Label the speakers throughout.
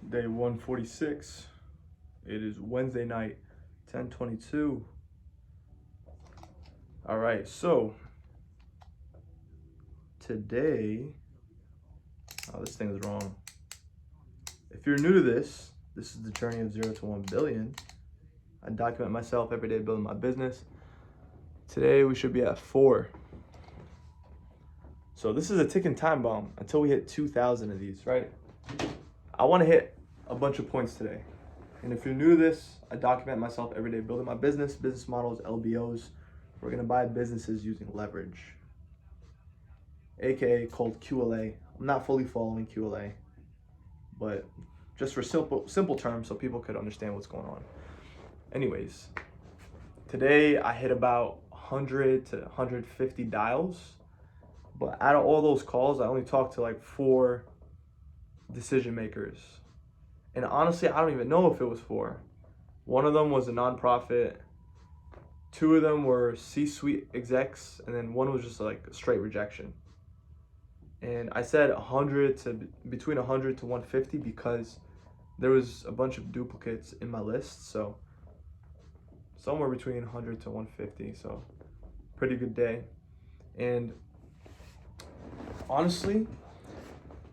Speaker 1: Day 146. It is Wednesday night, 10:22. All right, so today, this thing is wrong. If you're new to this is the journey of 0 to 1 billion. I document myself every day building my business. Today we should be at 4. So this is a ticking time bomb until we hit 2,000 of these, right? I want to hit a bunch of points today. And if you're new to this, I document myself every day building my business models, LBOs. We're going to buy businesses using leverage, aka called QLA. I'm not fully following QLA, but just for simple terms so people could understand what's going on. Anyways, today I hit about 100 to 150 dials, but out of all those calls, I only talked to like 4 decision makers. And honestly, I don't even know if it was 4. One of them was a nonprofit, 2 of them were C-suite execs, and then one was just like a straight rejection. And I said between 100 to 150 because there was a bunch of duplicates in my list, so somewhere between 100 to 150, so pretty good day. And honestly,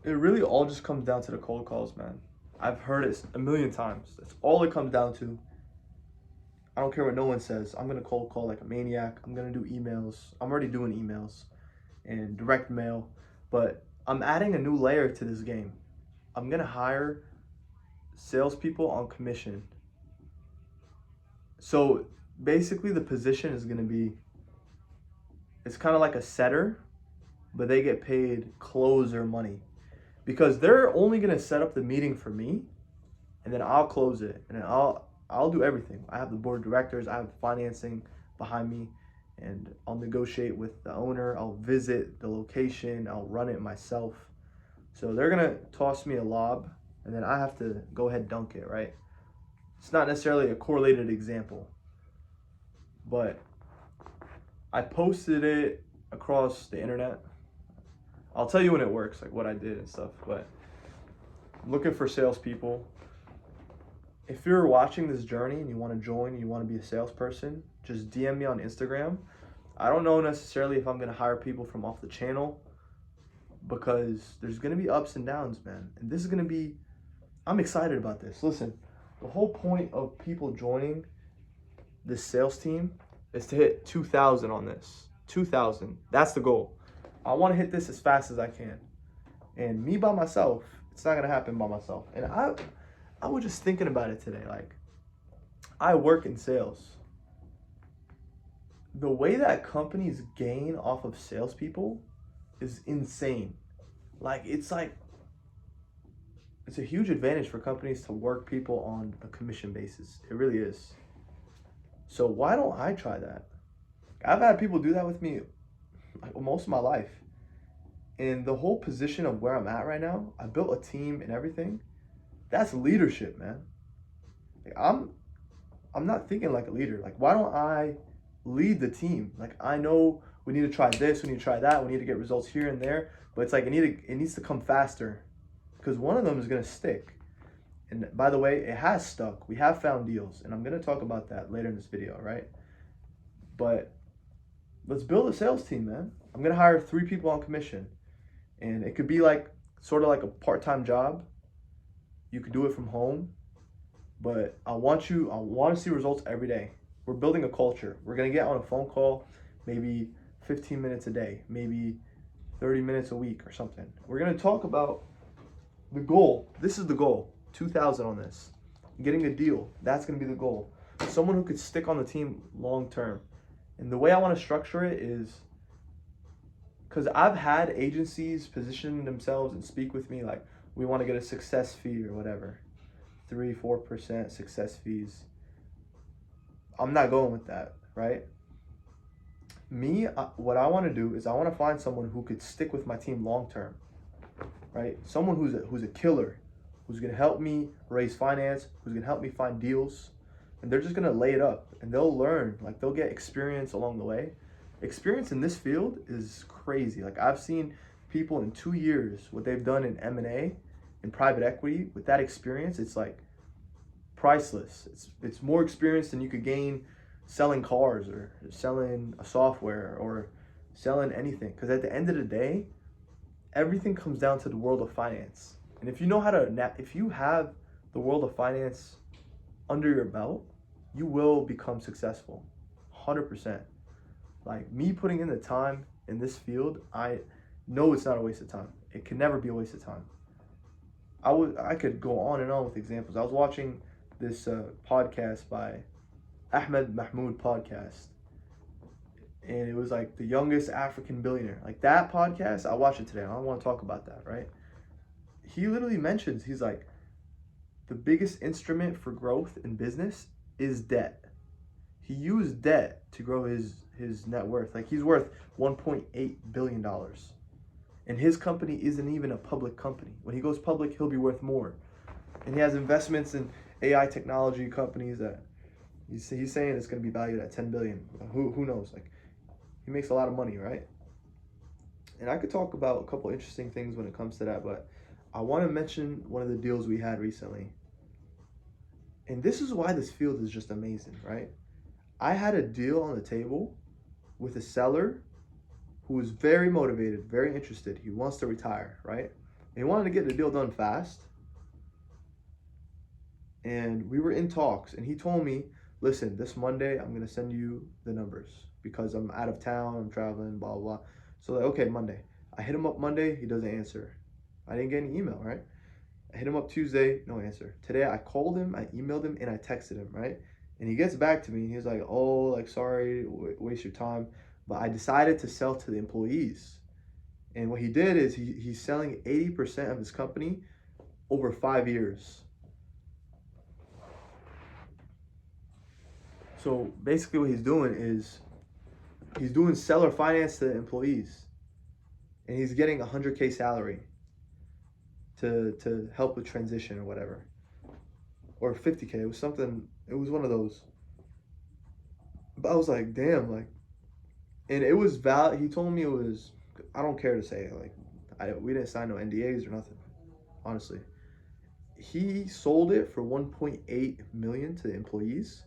Speaker 1: it really all just comes down to the cold calls, man. I've heard it a million times. That's all it comes down to. I don't care what no one says. I'm going to cold call like a maniac. I'm going to do emails. I'm already doing emails and direct mail. But I'm adding a new layer to this game. I'm going to hire salespeople on commission. So basically the position is going to be, it's kind of like a setter, but they get paid closer money. Because they're only going to set up the meeting for me, and then I'll close it, and then I'll do everything. I have the board of directors, I have financing behind me, and I'll negotiate with the owner, I'll visit the location, I'll run it myself. So they're going to toss me a lob, and then I have to go ahead and dunk it, right? It's not necessarily a correlated example, but I posted it across the internet. I'll tell you when it works, like what I did and stuff, but I'm looking for salespeople. If you're watching this journey and you want to join and you want to be a salesperson, just DM me on Instagram. I don't know necessarily if I'm going to hire people from off the channel because there's going to be ups and downs, man. And this is going to be, I'm excited about this. Listen, the whole point of people joining this sales team is to hit 2,000 on this. 2,000. That's the goal. I want to hit this as fast as I can. And me by myself, it's not going to happen by myself. And I was just thinking about it today. Like, I work in sales. The way that companies gain off of salespeople is insane. It's a huge advantage for companies to work people on a commission basis. It really is. So why don't I try that? I've had people do that with me like most of my life. And the whole position of where I'm at right now, I built a team and everything. That's leadership, man. Like, I'm not thinking like a leader. Like, why don't I lead the team? Like, I know we need to try this, we need to try that, we need to get results here and there, but it's like it needs to come faster because one of them is gonna stick. And by the way, it has stuck. We have found deals, and I'm gonna talk about that later in this video, right? But let's build a sales team, man. I'm gonna hire 3 people on commission. And it could be like sort of like a part-time job. You could do it from home, but I want to see results every day. We're building a culture. We're going to get on a phone call maybe 15 minutes a day, maybe 30 minutes a week or something. We're going to talk about the goal. This is the goal. 2,000 on this. Getting a deal. That's going to be the goal. Someone who could stick on the team long term. And the way I want to structure it is, because I've had agencies position themselves and speak with me like, we want to get a success fee or whatever. 3-4% success fees. I'm not going with that, right? What I want to do is I want to find someone who could stick with my team long term, right? Someone who's a killer, who's going to help me raise finance, who's going to help me find deals, and they're just going to lay it up, and they'll learn, like they'll get experience along the way. Experience in this field is crazy. Like, I've seen people in 2 years, what they've done in M&A in private equity, with that experience, it's like priceless. It's more experience than you could gain selling cars or selling a software or selling anything. Because at the end of the day, everything comes down to the world of finance. And if you know how to, if you have the world of finance under your belt, you will become successful, 100%. Like me putting in the time in this field, I know it's not a waste of time. It can never be a waste of time. I could go on and on with examples. I was watching this podcast by Ahmed Mahmoud podcast, and it was like the youngest African billionaire. Like that podcast, I watched it today. I don't want to talk about that, right? He literally mentions, he's like, the biggest instrument for growth in business is debt. He used debt to grow his net worth. Like he's worth $1.8 billion. And his company isn't even a public company. When he goes public, he'll be worth more. And he has investments in AI technology companies that he's saying it's going to be valued at 10 billion. Who knows? Like he makes a lot of money, right? And I could talk about a couple interesting things when it comes to that, but I want to mention one of the deals we had recently. And this is why this field is just amazing, right? I had a deal on the table with a seller who was very motivated, very interested. He wants to retire, right? And he wanted to get the deal done fast. And we were in talks, and he told me, listen, this Monday, I'm going to send you the numbers because I'm out of town, I'm traveling, blah, blah, blah. So like, okay, Monday. I hit him up Monday, he doesn't answer. I didn't get any email, right? I hit him up Tuesday, no answer. Today, I called him, I emailed him, and I texted him, right? And he gets back to me, and he's like, oh, like, sorry, waste your time. But I decided to sell to the employees. And what he did is he's selling 80% of his company over 5 years. So basically what he's doing is he's doing seller finance to the employees. And he's getting 100K salary to help with transition or whatever. Or 50K, it was something, it was one of those. But I was like, damn, like, and it was valid. He told me it was, I don't care to say, like, we didn't sign no NDAs or nothing, honestly. He sold it for 1.8 million to the employees,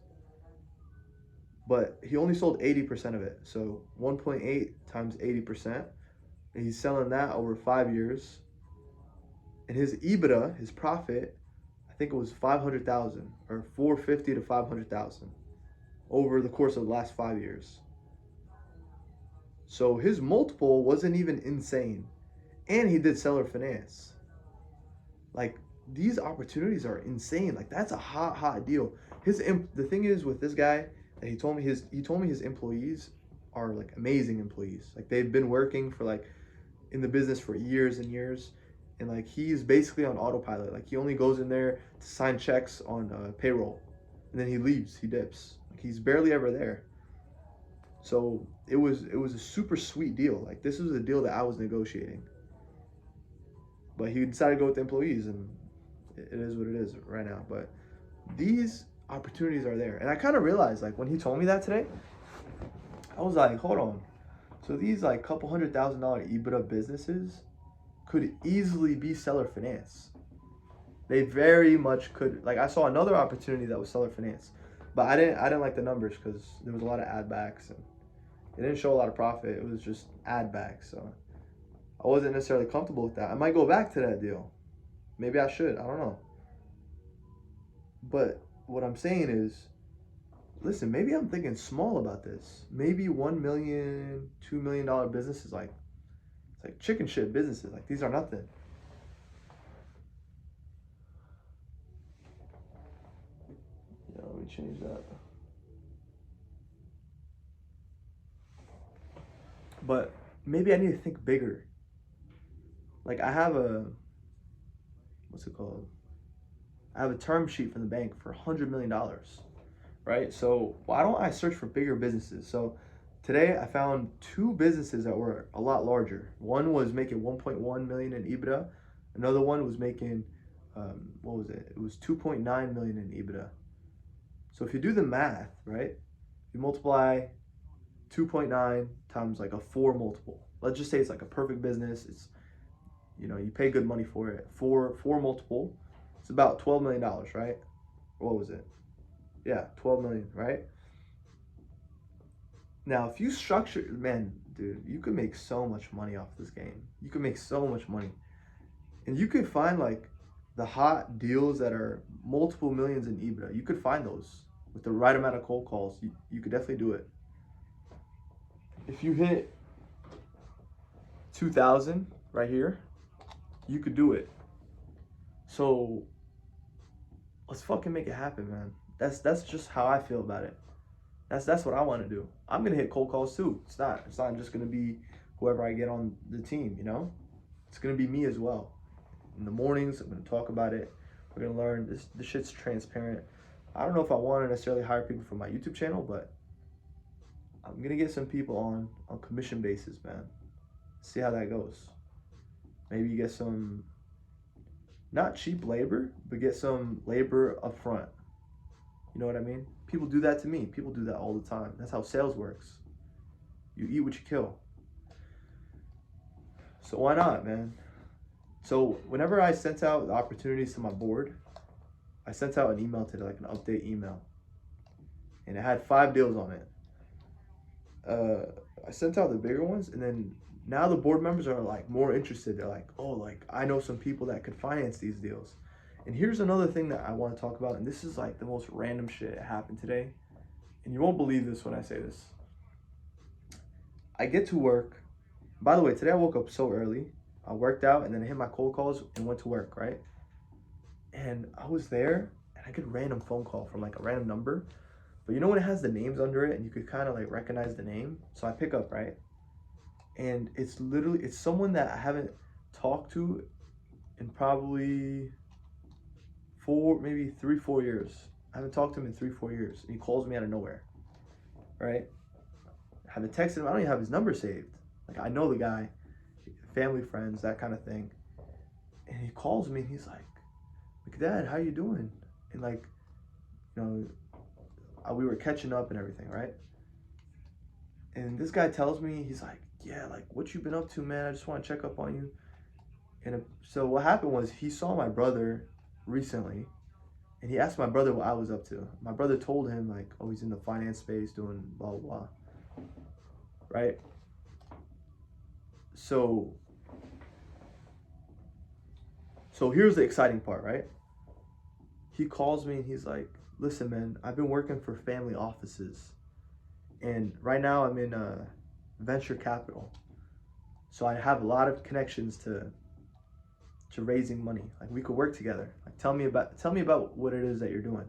Speaker 1: but he only sold 80% of it. So 1.8 times 80%, and he's selling that over 5 years. And his EBITDA, his profit, I think it was 500,000 or 450 to 500,000 over the course of the last 5 years. So his multiple wasn't even insane. And he did seller finance. Like, these opportunities are insane. Like, that's a hot deal. The thing is with this guy that he told me his employees are like amazing employees. Like they've been working for like in the business for years and years. And like he's basically on autopilot. Like he only goes in there to sign checks on payroll. And then he leaves, he dips. Like he's barely ever there. So it was a super sweet deal. Like this was a deal that I was negotiating. But he decided to go with the employees, and it is what it is right now. But these opportunities are there. And I kind of realized, like when he told me that today, I was like, hold on. So these like couple $100,000 EBITDA businesses could easily be seller finance. They very much could. Like I saw another opportunity that was seller finance, but I didn't like the numbers because there was a lot of ad backs and it didn't show a lot of profit. It was just ad backs, so I wasn't necessarily comfortable with that. I might go back to that deal. Maybe I should. I don't know. But what I'm saying is, listen, maybe I'm thinking small about this. Maybe $1 million, $2 million businesses, like it's like chicken shit businesses. Like these are nothing. Yeah, let me change that. But maybe I need to think bigger. Like I have what's it called? I have a term sheet from the bank for $100 million, right? So why don't I search for bigger businesses? So today I found two businesses that were a lot larger. One was making 1.1 million in EBITDA. Another one was making, what was it? It was 2.9 million in EBITDA. So if you do the math, right? You multiply 2.9 times like a 4 multiple. Let's just say it's like a perfect business. It's You know, you pay good money for it. For multiple, it's about $12 million, right? What was it? Yeah, 12 million, right? Now, if you structure, man, dude, you could make so much money off this game. You could make so much money, and you could find like the hot deals that are multiple millions in EBITDA. You could find those with the right amount of cold calls. You could definitely do it. If you hit 2,000 right here, you could do it. So let's fucking make it happen, man. That's just how I feel about it. That's what I want to do. I'm gonna hit cold calls too. It's not just gonna be whoever I get on the team, you know? It's gonna be me as well. In the mornings, I'm gonna talk about it. We're gonna learn. This shit's transparent. I don't know if I want to necessarily hire people for my YouTube channel, but I'm gonna get some people on commission basis, man. See how that goes. Maybe you get some not cheap labor, but get some labor up front. You know what I mean? People do that to me. People do that all the time. That's how sales works. You eat what you kill. So why not, man? So whenever I sent out the opportunities to my board, I sent out an email today, like an update email, and it had 5 deals on it. I sent out the bigger ones, and then now the board members are like more interested. They're like, oh, like I know some people that could finance these deals. And here's another thing that I want to talk about, and this is like the most random shit that happened today. And you won't believe this when I say this. I get to work. By the way, today I woke up so early. I worked out and then I hit my cold calls and went to work, right? And I was there and I get a random phone call from like a random number. But you know when it has the names under it and you could kind of like recognize the name? So I pick up, right? And it's someone that I haven't talked to in probably 3-4 years. I haven't talked to him in 3-4 years. And he calls me out of nowhere, right? I haven't texted him. I don't even have his number saved. Like I know the guy, family, friends, that kind of thing. And he calls me and he's like, Dad, how you doing? And like, you know, we were catching up and everything, right? And this guy tells me, he's like, yeah, like what you been up to, man? I just want to check up on you. And so what happened was he saw my brother recently and he asked my brother what I was up to. My brother told him like, oh, he's in the finance space doing blah, blah, blah. Right? So here's the exciting part, right? He calls me and he's like, listen, man, I've been working for family offices. And right now I'm in venture capital. So I have a lot of connections to raising money. Like we could work together. Like tell me about what it is that you're doing.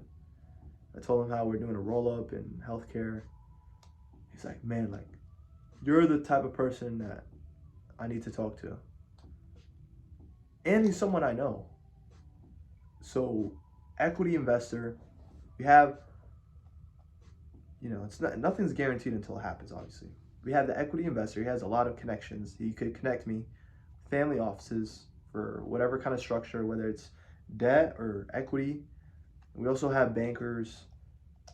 Speaker 1: I told him how we're doing a roll-up in healthcare. He's like, man, like you're the type of person that I need to talk to. And he's someone I know. So equity investor, we have, you know, nothing's guaranteed until it happens, obviously. We have the equity investor. He has a lot of connections. He could connect me, family offices for whatever kind of structure, whether it's debt or equity. We also have bankers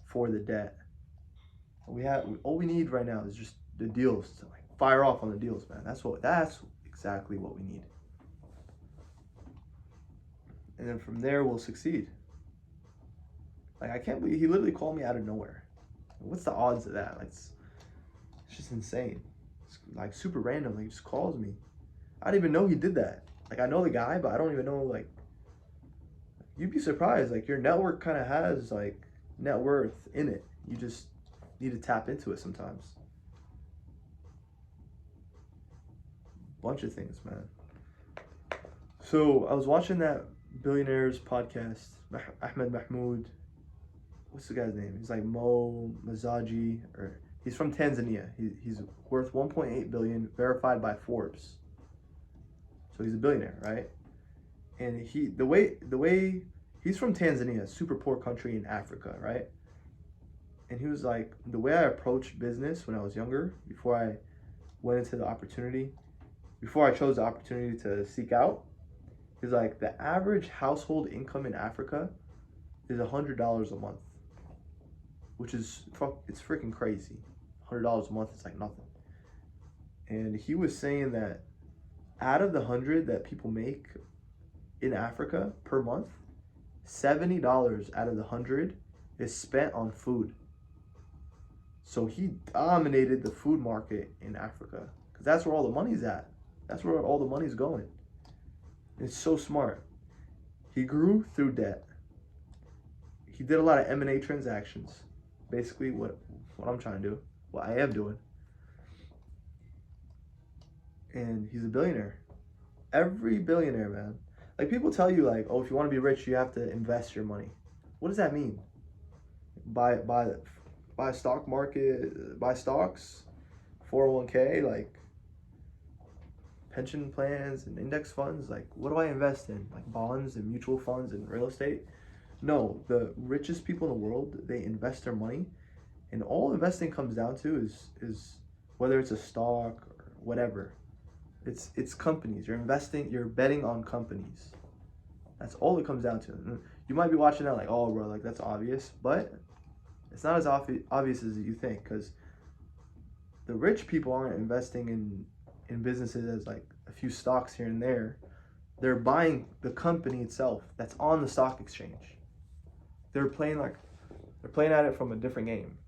Speaker 1: for the debt. All we need right now is just the deals to like fire off on the deals, man. That's exactly what we need. And then from there we'll succeed. Like I can't believe he literally called me out of nowhere. What's the odds of that? Like it's just insane. It's like super random. Like he just calls me. I didn't even know he did that. Like I know the guy, but I don't even know like you'd be surprised. Like your network kind of has like net worth in it. You just need to tap into it sometimes. Bunch of things, man. So I was watching that Billionaires podcast. Ahmed Mahmoud. What's the guy's name? He's like Mo Mazaji, or he's from Tanzania. He's worth 1.8 billion, verified by Forbes. So he's a billionaire, right? And the way he's from Tanzania, super poor country in Africa, right? And he was like, the way I approached business when I was younger, before I chose the opportunity to seek out, is like the average household income in Africa is $100 a month, which is it's freaking crazy. $100 a month is like nothing. And he was saying that Out of the 100 that people make in Africa per month, $70 out of the 100 is spent on food. So he dominated the food market in Africa because that's where all the money's at. That's where all the money's going. It's so smart. He grew through debt. He did a lot of M&A transactions. Basically, what I'm trying to do, what I am doing. And he's a billionaire. Every billionaire, man. Like, people tell you, like, oh, if you want to be rich, you have to invest your money. What does that mean? Buy stock market, buy stocks, 401k, like pension plans and index funds. Like, what do I invest in? Like bonds and mutual funds and real estate? No, the richest people in the world, they invest their money, and all investing comes down to is whether it's a stock or whatever. It's companies. You're investing, you're betting on companies. That's all it comes down to. You might be watching that like, oh, bro, like that's obvious, but it's not as obvious as you think, because the rich people aren't investing in businesses as like a few stocks here and there. They're buying the company itself that's on the stock exchange. They're playing at it from a different game.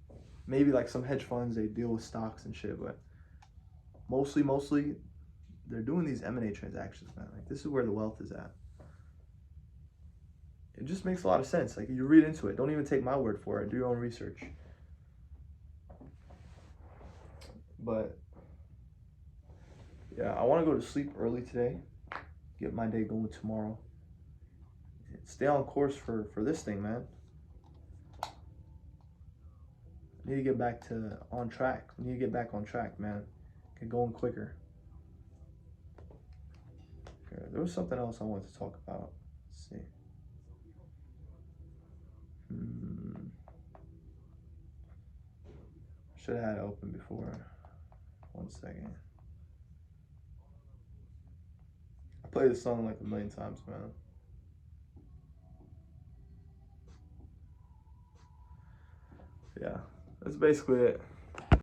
Speaker 1: Maybe like some hedge funds, they deal with stocks and shit, but mostly they're doing these M&A transactions, man. Like, this is where the wealth is at. It just makes a lot of sense. Like, you read into it. Don't even take my word for it. Do your own research. But yeah, I want to go to sleep early today. Get my day going tomorrow. Stay on course for this thing, man. I need to get back on track. We need to get back on track, man. Get going quicker. Okay, there was something else I wanted to talk about. Let's see. Should have had it open before. 1 second. I played this song like a million times, man. Yeah, that's basically it.